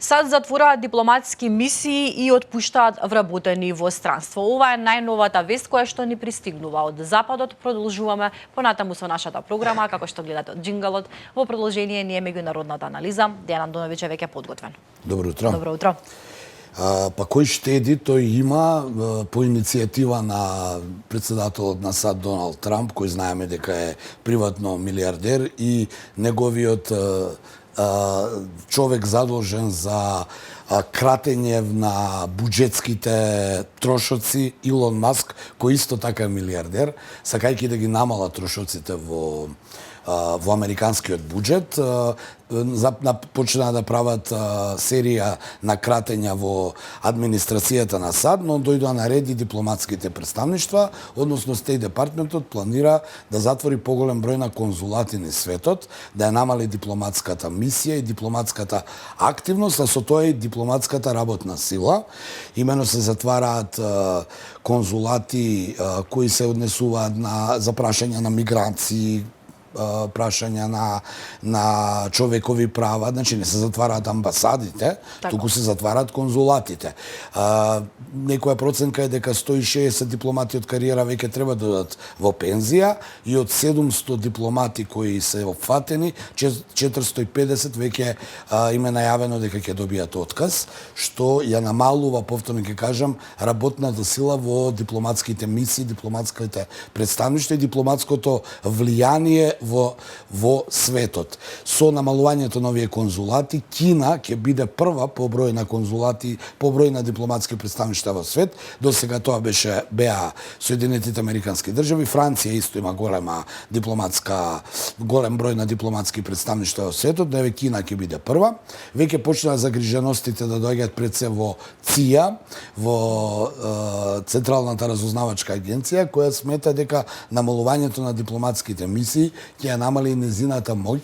САД затвораат дипломатски мисии и отпуштаат вработени во странство. Ова е најновата вест која што ни пристигнува од Западот. Продолжуваме понатаму со нашата програма, како што гледате од джингалот. Во продолжение ни е меѓународната анализа. Дејан Андоновиќ е веќе подготвен. Добро утро. Добро утро. Па кој штеди, тој има по иницијатива на председателот на САД Доналд Трамп, кој знаеме дека е приватно милиардер и неговиот човек задолжен за кратење на буџетските трошоци, Илон Маск, кој исто така е милиардер, сакајќи да ги намала трошоците во американскиот буџет, почнаа да прават серија на кратења во администрацијата на САД, но дојдоа на ред и дипломатските представништва, односно Стејт департментот планира да затвори поголем број на конзулати низ светот, да ја намали дипломатската мисија и дипломатската активност, а со тоа и дипломатската работна сила. Имено се затвараат конзулати кои се однесуваат за прашања на миграции, прашања на човекови права, значи не се затвараат амбасадите, туку се затвараат конзулатите. Некоја проценка е дека 160 дипломати од кариера веќе треба да додат во пензија и од 700 дипломати кои се опфатени, 450 веќе им е најавено дека ќе добијат отказ, што ја намалува, повторно ќе кажам, работната сила во дипломатските мисии, дипломатските представништва и дипломатското влијание во светот. Со намалувањето на овие конзулати, Кина ќе биде прва по број на конзулати, по број на дипломатски представништва во свет. До сега тоа беа Соединетите Американски држави, Франција исто има голем број на дипломатски представништва во светот, но еве Кина ќе биде прва. Веќе почнаа загриженостите да доаѓаат пред се во ЦИА, во Централната разузнавачка агенција, која смета дека намалувањето на дипломатските мисии ќе ја намали незината моќ,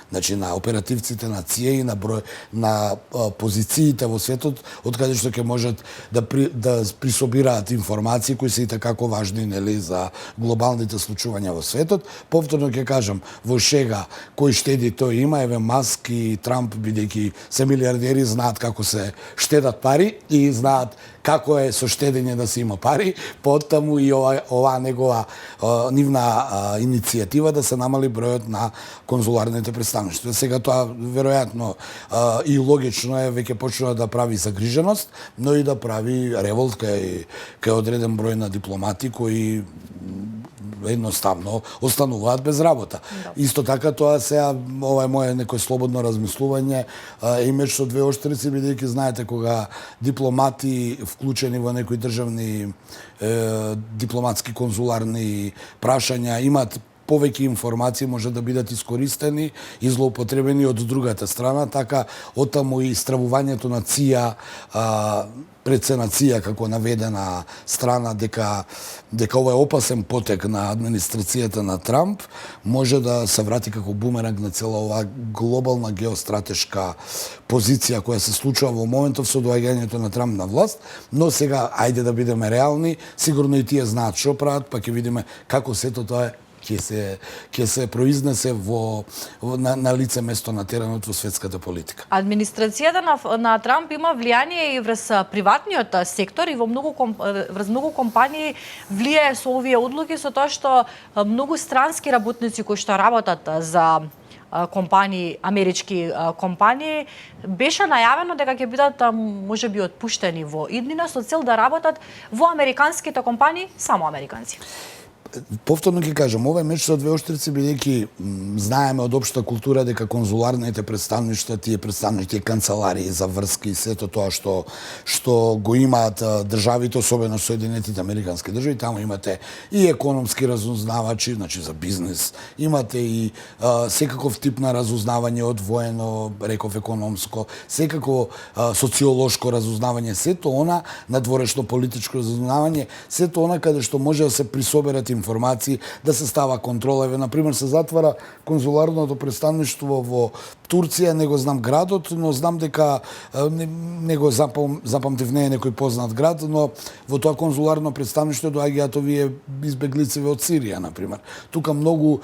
значи на оперативците на ЦИА и на позициите во светот, од каде што ќе можат да присобираат информации кои се и такако важни, нели, за глобалните случувања во светот. Повторно ќе кажам, во шега кој штеди тој има, еве Маск и Трамп, бидејќи се милиардери, знаат како се штедат пари и знаат како е со штедење да се има пари, поттаму и оваа негова нивна иницијатива да се намали бројот на конзуларните представништва. Сега тоа веројатно и логично е, веќе почнува да прави загриженост, но и да прави револт кај одреден број на дипломати кои едноставно остануваат без работа. Исто така тоа сега, ова е моје некој слободно размислување, и меѓу двеоштрици, бидејќи знаете кога дипломати вклучени во некои државни дипломатски конзуларни прашања имаат повеќе информации, може да бидат искористени и злоупотребени од другата страна, така оттаму и стравувањето на ЦИА, пред се на ЦИА како наведена страна дека ова е опасен потек на администрацијата на Трамп, може да се врати како бумеранг на цела оваа глобална геостратешка позиција која се случува во моментов со доаѓањето на Трамп на власт, но сега ајде да бидеме реални, сигурно и тие знаат што прават, па ќе видиме како сето тоа ќе се произнесе на лице место на теренот во светската политика. Администрацијата на Трамп има влијание и врз приватниот сектор и врз многу компании влијае со овие одлуки, со тоа што многу странски работници кои што работат за амерички компании, беше најавено дека ќе бидат можеби отпуштени во иднина со цел да работат во американските компании, само американци. Повторно ќе кажам, ова е меч со двеоштрици, бидејќи знаеме од општа култура дека конзуларните представништва, тие канцеларии за врски и сето тоа што го имаат државите, особено Соединетите Американски држави, таму имате и економски разузнавачи, значи за бизнес, имате и секаков тип на разузнавање од воено, реков економско, секако социолошко разузнавање, сето она надворешно политичко разузнавање, сето она каде што може да се присоберат информации, да се става контрола. Еве, например, се затвара конзуларното представништво во Турција, не го знам градот, но знам дека не го запамтив, не е некој познат град, но во тоа конзуларно представништво доаѓаат овие избеглици од Сирија, например. Тука многу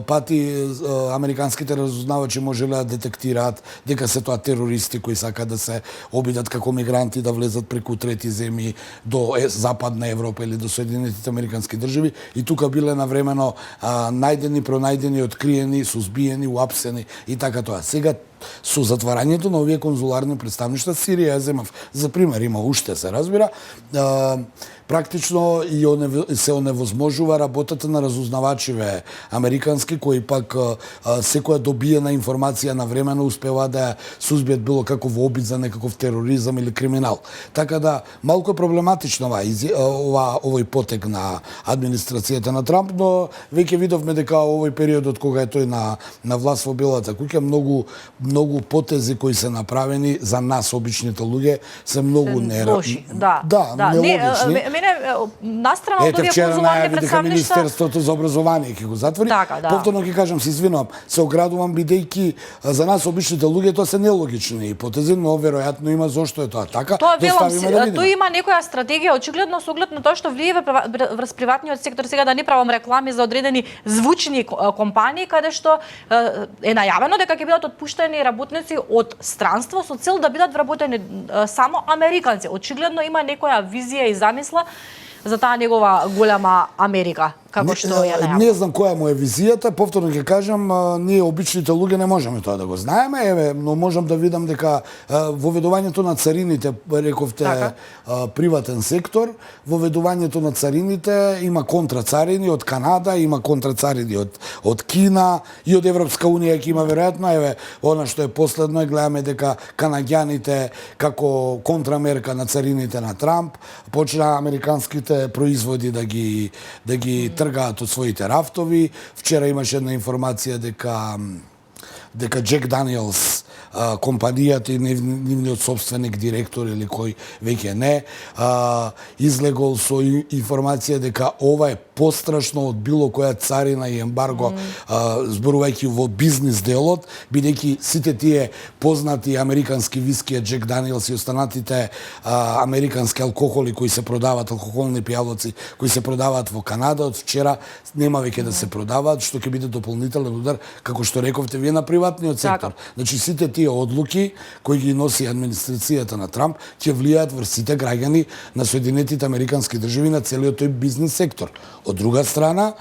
пати американските разузнавачи можеле да детектираат дека се тоа терористи кои сакаат да се обидат како мигранти да влезат преку трети земји до Западна Европа или до Соединетите Американски држави, и тука биле навремено најдени, пронајдени, откриени, сузбиени, уапсени и така тоа. Сега со затварањето на овие конзуларни представништва, Сирија земав за пример, има уште се разбира, практично и се оневозможува работата на разузнавачиве американски, кои пак секоја добиена информација на времено успева да ја сузбият било каков обид за некаков тероризам или криминал. Така да малку е проблематично овој потек на администрацијата на Трамп, но веќе видовме дека овој период од кога е тој на власт во Белата куќа многу потези кои се направени за нас обичните луѓе се многу лоши. Нелогични. Мене настрана од овие конзуларни представништва. Министерството за образование ќе го затвори. Повторно ќе кажам, се извинувам, се оградувам бидејќи за нас обичните луѓе тоа се нелогични ипотези, но веројатно има зошто е тоа така. Тоа има некоја стратегија очигледно со оглед на тоа што влие врз приватниот сектор. Сега да не правам реклами за одредени звучни компании каде што е најавено дека ќе бидат отпуштени работници од странство со цел да бидат вработени само американци. Очигледно има некоја визија и замисла за таа негова голема Америка, како што ја најавува. Не знам која му е визијата, повторно ќе кажам, ние обичните луѓе не можеме тоа да го знаеме, но можам да видам дека воведувањето на царините, рековте приватен сектор, воведувањето на царините има контрацарини од Канада, има контрацарини од Кина и од Европска унија ќе има веројатно, она што е последно е гледаме дека канаѓаните како контрамерка на царините на Трамп почна американските производи да ги тргаат од своите рафтови. Вчера имаше една информација дека Джек Даниелс, компанијата и нивниот собственик, директор или кој веќе не, излегол со информација дека ова е пострашно од било која царина и ембарго, зборувајќи во бизнис делот, бидејќи сите тие познати американски виски, Джек Даниелс и останатите американски алкохоли кои се продаваат, алкохолни пијалоци кои се продаваат во Канада, од вчера нема веќе да се продаваат, што ќе биде дополнителен удар, како што рековте вие, на приватниот сектор. Значи сите тие одлуки кои ги носи администрацијата на Трамп ќе влијаат врз сите граѓани на Соединетите Американски држави, на целиот тој бизнис сектор. Од друга страна,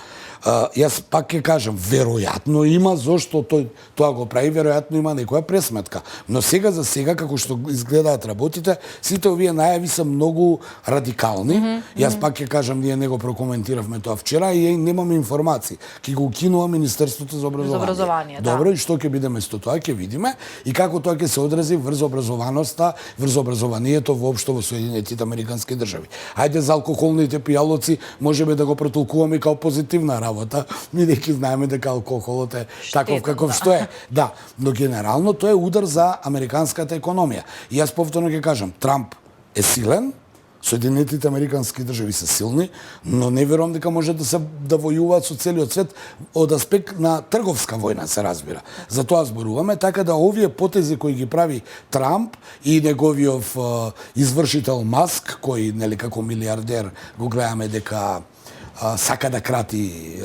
јас пак ќе кажам, веројатно има зошто тоа го прави, веројатно има некоја пресметка. Но сега за сега, како што изгледаат работите, сите овие најави се многу радикални. Јас пак ќе кажам, ние не го прокоментиравме тоа вчера и немаме информации. Ќе го укинува Министерството за образование. Добро, и што ќе биде место тоа, ќе видиме и како тоа ќе се одрази врз образованоста, врз образованието воопшто во Соединетите Американски држави. Ајде за алкохолните пијалоци можеме да го претолкуваме како позитивна работа, бидејќи знаеме дека алкохолот е таков каков што е. Да, но генерално тоа е удар за американската економија. И јас повторно ќе кажам, Трамп е силен, Соединетите Американски држави се силни, но не верувам дека може да војуваат со целиот свет од аспект на трговска војна, се разбира. За тоа зборуваме, така да овие потези кои ги прави Трамп и неговиот извршител Маск, кој нели како милиардер го гледаме дека сака да крати,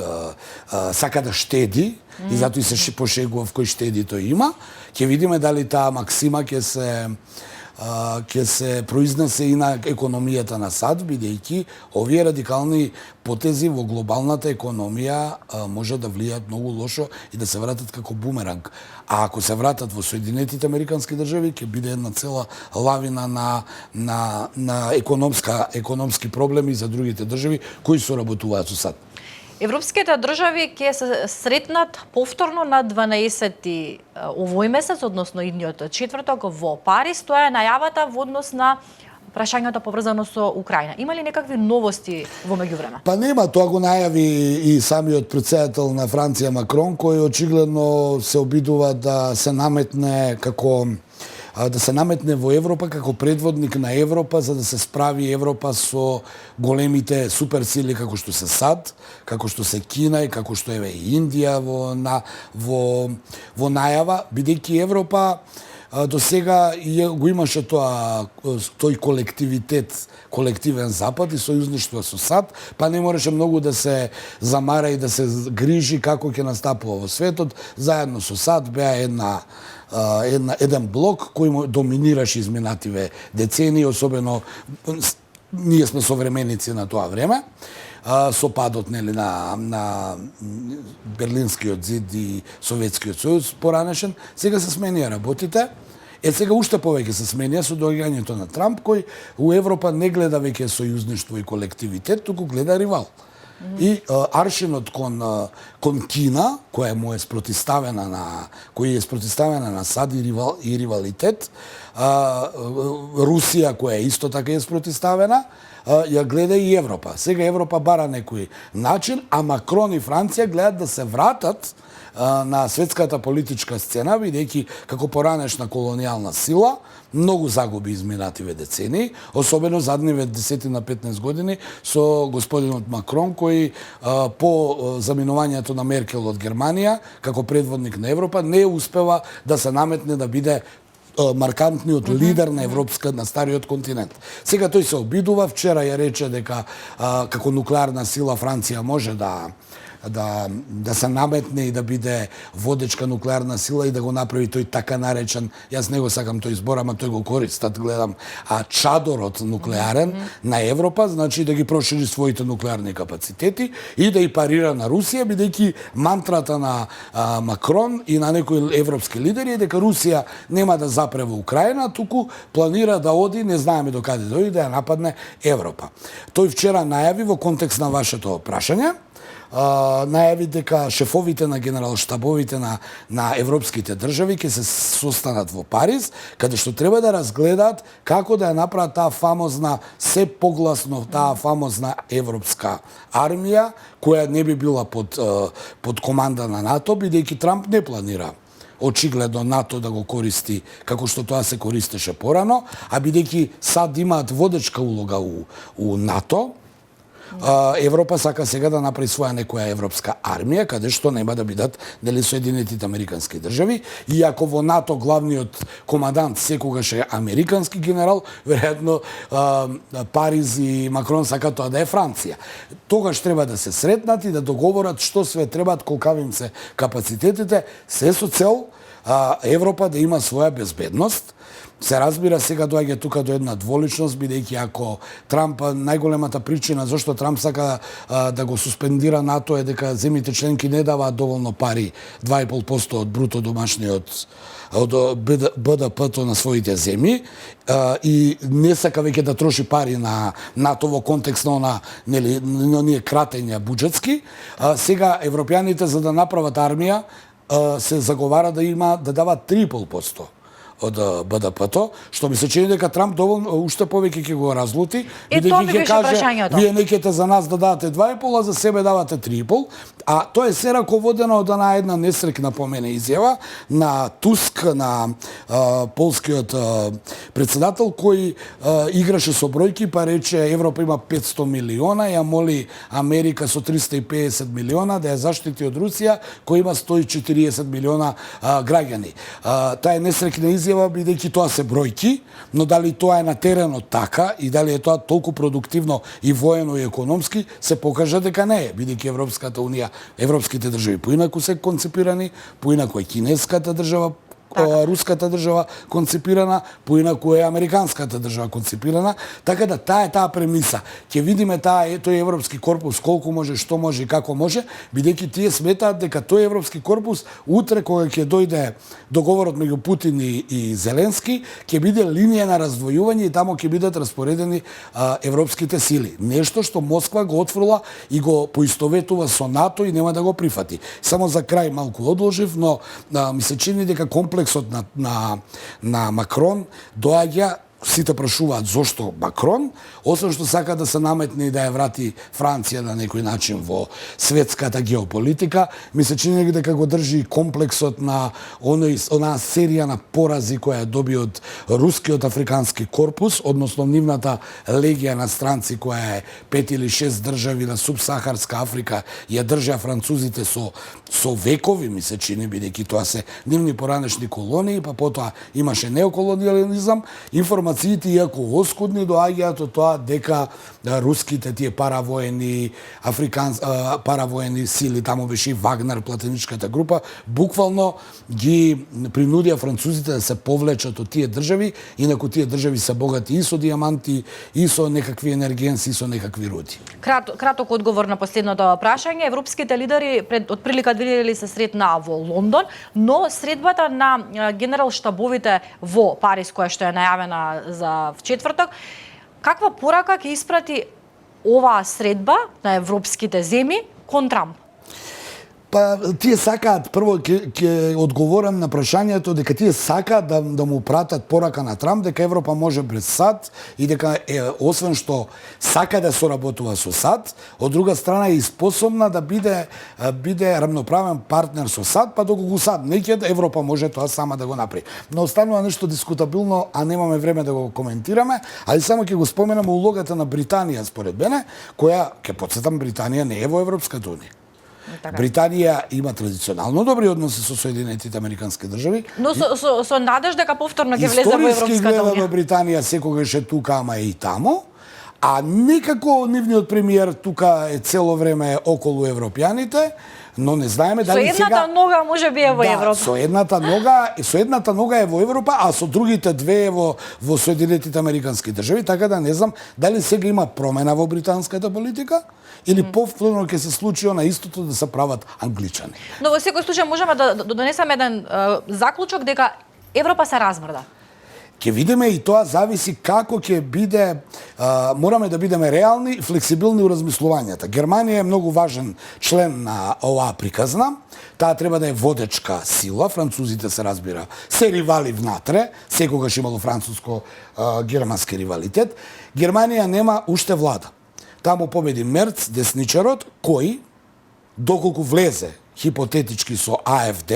сака да штеди, и затоа и се пошегува кој штеди тој има. Ќе видиме дали таа максима ќе се произнесе и на економијата на САД, бидејќи овие радикални потези во глобалната економија може да влијаат многу лошо и да се вратат како бумеранг. А ако се вратат во Соединетите Американски држави, ќе биде една цела лавина на економски проблеми за другите држави кои соработуваат со САД. Европските држави ќе се сретнат повторно на 12 овој месец, односно идниот четврток во Париз. Тоа е најавата во однос на прашањето поврзано со Украина. Има ли некакви новости во меѓувреме? Па нема, тоа го најави и самиот претседател на Франција Макрон, кој очигледно се обидува да се наметне како да се наметне во Европа како предводник на Европа, за да се справи Европа со големите суперсили како што се САД, како што се Кина и како што е Индија во најава, бидејќи Европа до сега го имаше тој колективен Запад и сојузништво со САД, па не можеше многу да се замара и да се грижи како ќе настапува во светот. Заедно со САД беа еден блок кој доминираше изминативе децении, особено ние сме современици на тоа време, со падот на Берлинскиот зид и Советскиот сојуз поранешен. Сега се сменија работите. Сега уште повеќе се сменија со доаѓањето на Трамп, кој у Европа не гледа веќе сојузништво и колективитет, туку гледа ривал. И аршинот кон Кина, која му е спротивставена на САД и ривалитет, Русија, која исто така е спротивставена, ја гледа и Европа. Сега Европа бара некој начин, а Макрон и Франција гледат да се вратат на светската политичка сцена, бидејќи како поранешна колонијална сила многу загуби изминативе децении, особено задниве 10 на 15 години со господинот Макрон, кој по заминувањето на Меркел од Германија како предводник на Европа не успева да се наметне да биде маркантниот лидер на стариот континент. Сега тој се обидува, вчера ја рече дека како нуклеарна сила Франција може да се наметне и да биде водечка нуклеарна сила и да го направи тој така наречен, јас не го сакам тој збор, ама тој го користат, гледам, чадорот нуклеарен на Европа, значи да ги прошири своите нуклеарни капацитети и да и парира на Русија, бидејќи мантрата на Макрон и на некои европски лидери е дека Русија нема да запре во Украина, туку планира да оди, не знаеме до каде дојде, да ја нападне Европа. Тој вчера најави во контекст на вашето прашање, најави дека шефовите на генералштабовите на европските држави ќе се состанат во Париз, каде што треба да разгледаат како да ја направат таа фамозна, се погласно таа фамозна европска армија, која не би била под команда на НАТО, бидејќи Трамп не планира очигледно НАТО да го користи како што тоа се користеше порано, а бидејќи САД имаат водечка улога у НАТО, Европа сака сега да направи своја некоја европска армија, каде што нема да бидат Соединетите Американски држави, и ако во НАТО главниот командант секогаш е американски генерал, веројатно Париз и Макрон сакаат тоа да е Франција. Тогаш треба да се сретнат и да договорат што све требаат, колкави им се капацитетите, се со цел Европа да има своја безбедност. Се разбира, сега доаѓа тука до една дволичност, бидејќи ако Трамп, најголемата причина зашто Трамп сака да го суспендира НАТО е дека земјите членки не даваат доволно пари, 2,5% од бруто домашниот од БДП-то на своите земји, и не сака веќе да троши пари на НАТО во контекст на оние кратења буџетски. Сега европјаните за да направат армија се заговара да дават 3,5% од БДП-то, што ми се чини дека Трамп доволно уште повеќе ќе го разлути, бидејќи ќе каже вие не ќете за нас да дадете 2,5, а за себе давате 3,5, а тоа е се раководено од една несрекна по мене изјава на Туск, на полскиот претседател, кој играше со бројки, па рече Европа има 500 милиона, ја моли Америка со 350 милиона да ја заштити од Русија, кој има 140 милиона граѓани. Таа е несрекна изјава, бидејќи тоа се бројки, но дали тоа е на теренот така и дали е тоа толку продуктивно и воено и економски, се покажа дека не е, бидејќи Европската унија, европските држави поинаку се концепирани, поинаку е кинеската држава, руската држава концепирана, поинаку е американската држава концепирана, така да таа премиса. Ќе видиме тој европски корпус колку може, што може и како може, бидејќи тие сметаат дека тој европски корпус утре кога ќе дојде договорот меѓу Путин и Зеленски, ќе биде линија на раздвојување и таму ќе бидат распоредени европските сили. Нешто што Москва го отфрла и го поистоветува со НАТО и нема да го прифати. Само за крај малку одложив, но ми се чини дека комплексот на Макрон доаѓа сите прашуваат зошто Макрон, освен што сака да се наметне и да ја врати Франција на некој начин во светската геополитика, ми се чини дека го држи комплексот на онаа серија на порази која доби од рускиот африкански корпус, односно нивната легија на странци која е 5 или 6 држави на субсахарска Африка ја држа французите со векови, ми се чини, бидејќи тоа се нивни поранешни колонии, па потоа имаше неоколониализам. Информациите, иако оскудни, доаѓаат од тоа дека руските тие паравоени паравоени сили, таму беше и Вагнер, платеничката група, буквално ги принудија французите да се повлечат од тие држави, инаку тие држави се богати и со дијаманти, и со некакви енергенси, и со некакви руди. Краток одговор на последното прашање. Европските лидери пред отприлика 2 недели се сретнаа во Лондон, но средбата на генерал штабовите во Париз, која што е најавена за четврток, каква порака ќе испрати оваа средба на европските земји кон Трамп? Па тие сакаат, прво ќе одговорам на прашањето дека тие сакаат да му пратат порака на Трамп дека Европа може без САД и дека освен што сака да соработува со САД, од друга страна е способна да биде рамноправен партнер со САД, па доколку САД не ќе, Европа може тоа сама да го направи. Но останува нешто дискутабилно, а немаме време да го коментираме, али само ќе го споменам улогата на Британија според мене, која, ќе потсетам, Британија не е во Европската унија. Британија има традиционално добри односи со Соединетите Американски држави. Но со надеж дека повторно ќе влезе во Европската Историски унија. гледано Британија секогаш е тука, ама е и таму. А некако нивниот премиер тука е цело време околу европјаните, но не знаеме дали сега... Со едната нога може би е во Европа. Со едната нога е во Европа, а со другите две е во Соединетите Американски држави, така да не знам дали сега има промена во британската политика или повторно ќе се случи на истото да се прават англичани. Но во секој случај можеме да донесеме еден заклучок дека Европа се размрда. Ќе видиме и тоа зависи како ќе биде, мораме да бидеме реални и флексибилни у размислувањата. Германија е многу важен член на оваа приказна. Таа треба да е водечка сила, французите се разбира, се ривали внатре, секогаш имало француско-германски ривалитет. Германија нема уште влада. Таму победи Мерц, десничарот, кој, доколку влезе хипотетички со АФД,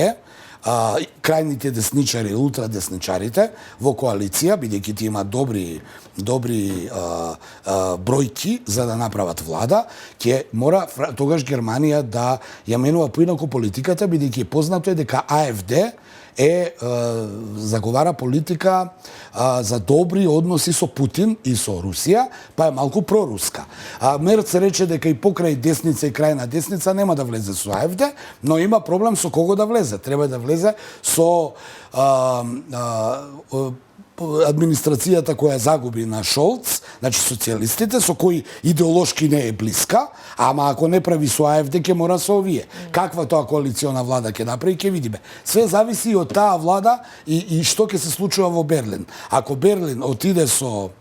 крајните десничари, ултрадесничарите во коалиција, бидејќи ти има добри бројки за да направат влада, ќе мора тогаш Германија да ја менува поинаку политиката, бидејќи познато е дека АФД заговара политика за добри односи со Путин и со Русија, па е малку проруска. Мерц рече дека и покрај десница и крајна десница нема да влезе со АФД, но има проблем со кого да влезе. Треба да влезе со администрацијата која загуби на Шолц, значи социјалистите, со кои идеолошки не е блиска, ама ако не прави со АФД, ќе мора со овие. Каква тоа коалициона влада ќе направи, ќе видиме. Све зависи од таа влада и што ќе се случува во Берлин. Ако Берлин отиде со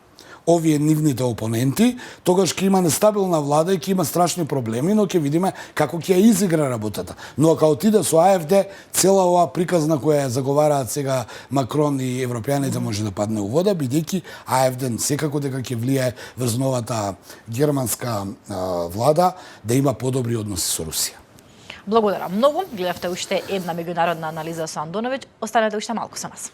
овие нивните опоненти, тогаш ќе има нестабилна влада и ќе има страшни проблеми, но ќе видиме како ќе ја изигра работата. Но ако отиде со АФД, цела оваа приказна која заговараат сега Макрон и европјаните може да падне у вода, бидејќи АФД секако дека ќе влие врз новата германска влада да има подобри односи со Русија. Благодарам многу. Гледавте уште една меѓународна анализа со Андоновиќ. Останете уште малку со нас.